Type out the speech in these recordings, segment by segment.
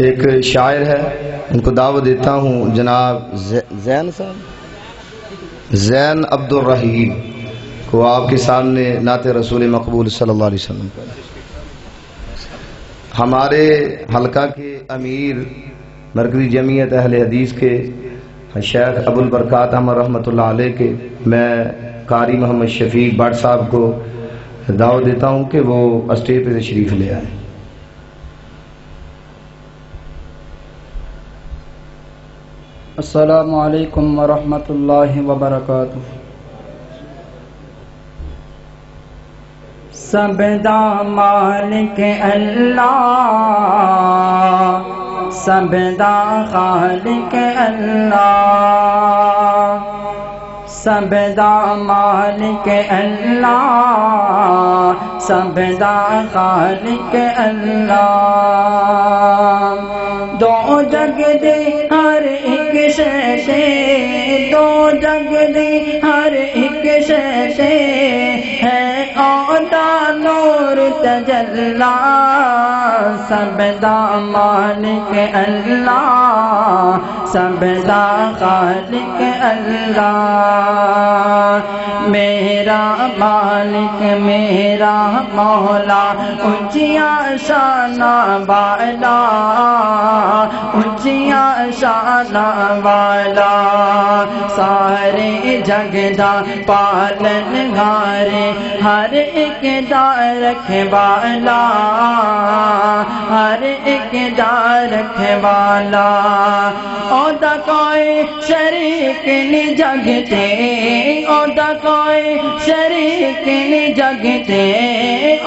ایک شاعر ہے، ان کو دعوت دیتا ہوں، جناب زین صاحب، زین عبد الرحیم کو آپ کے سامنے نعت رسول مقبول صلی اللہ علیہ وسلم پر۔ ہمارے حلقہ کے امیر مرکزی جمعیت اہل حدیث کے شیخ ابو البرکات احمد رحمۃ اللہ علیہ کے میں قاری محمد شفیق بٹ صاحب کو دعوت دیتا ہوں کہ وہ اسٹیج پہ تشریف لے آئیں۔ السلام علیکم ورحمۃ اللہ وبرکاتہ۔ سب دا مالک اللہ، سب دا خالق اللہ، سب دا مالک اللہ، سب دا خالق اللہ۔ دو جگ دے ہر ایک شے تے، دو جگ دے ہر ایک شے تے ہے آدھا نور تجلا۔ سب دا مالک اللہ، سب دا خالق اللہ۔ میرا مالک میرا مولا اونچیاں شان والا، اونچیاں شان والا، سارے جگ دا پالن ہارے، ہر ایک دا رکھے والا، ہر ایک دا رکھے والا۔ اودا کوئی شریک نہیں جگتے، اودا کوئی شریک نہیں جگتے،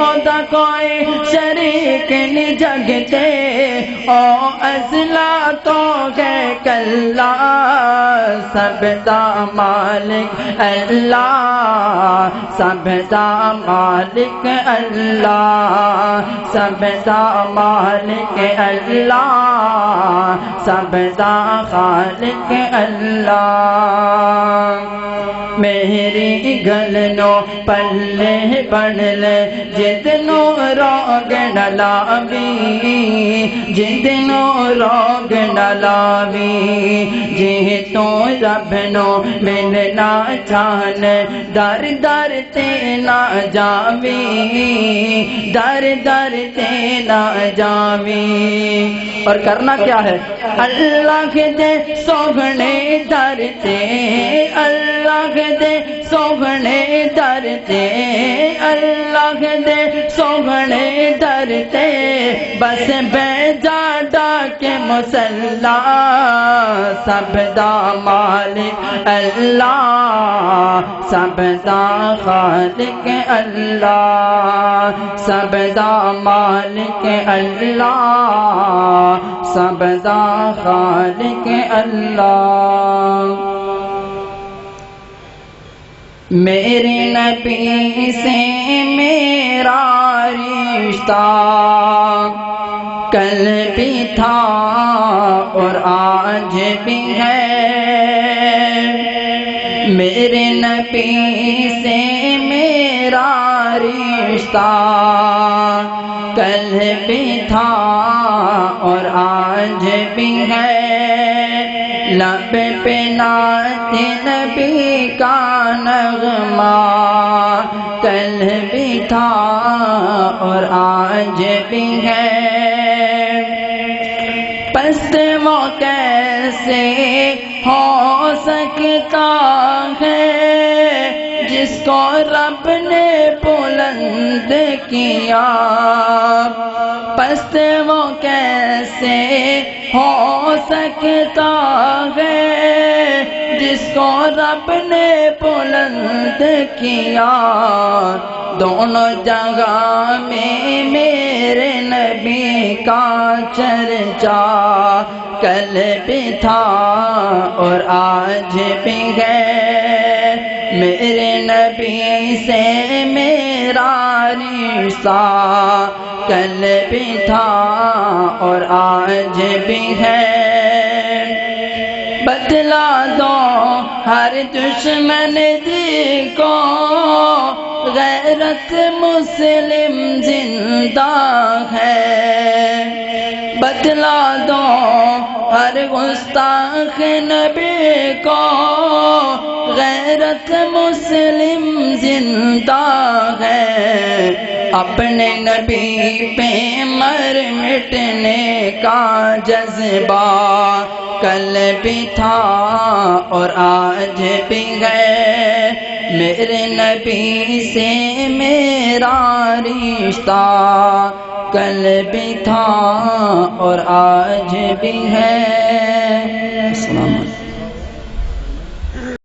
اودا کوئی شریک نہیں جگتے۔ او ازلا تو گئے کلا، سب دا مالک اللہ، سب دا مالک اللہ، سب دا مالک اللہ، سب دا خالق اللہ۔ میری گل نو پلے پڑھ لے، جتنو روگ نہ لاوی، جتنو روگ نہ لاوی، جی تو رب نو ملنا چاہن، در در تے نہ جاوی، در در تے نہ جاوی۔ اور کرنا کیا ہے؟ اللہ دے سوگنے در تے، اللہ دے سوگنے در تے، اللہ دے سوگنے در تے، بس بیجا ڈاکے مسلح۔ سب دا مالک اللہ، سب دا خالق اللہ، سب دا مالک اللہ، سب دا خالق اللہ۔ میرے نبی سے میرا رشتہ کل بھی تھا اور آج بھی ہے، میرے نبی سے میرا رشتہ کل بھی تھا اور آج بھی ہے۔ لب پہ نعت نبی کا نغمہ کل بھی تھا اور آج بھی ہے۔ پس وہ کیسے ہو سکتا ہے جس کو رب نے بلند کیا؟ پس وہ کیسے ہو سکتا ہے جس کو رب نے بلند کیا؟ دونوں جگہ میں میرے نبی کا چرچا کل بھی تھا اور آج بھی ہے۔ میرے نبی سے میرا رشتہ کل بھی تھا اور آج بھی ہے۔ بتلا دو ہر دشمن جی کو غیرت مسلم زندہ ہے، بتلا دو ہر گستاخ نبی کو غیرت مسلم زندہ ہے، اپنے نبی پہ مر مٹنے کا جذبہ کل بھی تھا اور آج بھی ہے، میرے نبی سے میرا رشتہ کل بھی تھا اور آج بھی ہے۔ السلام علیکم۔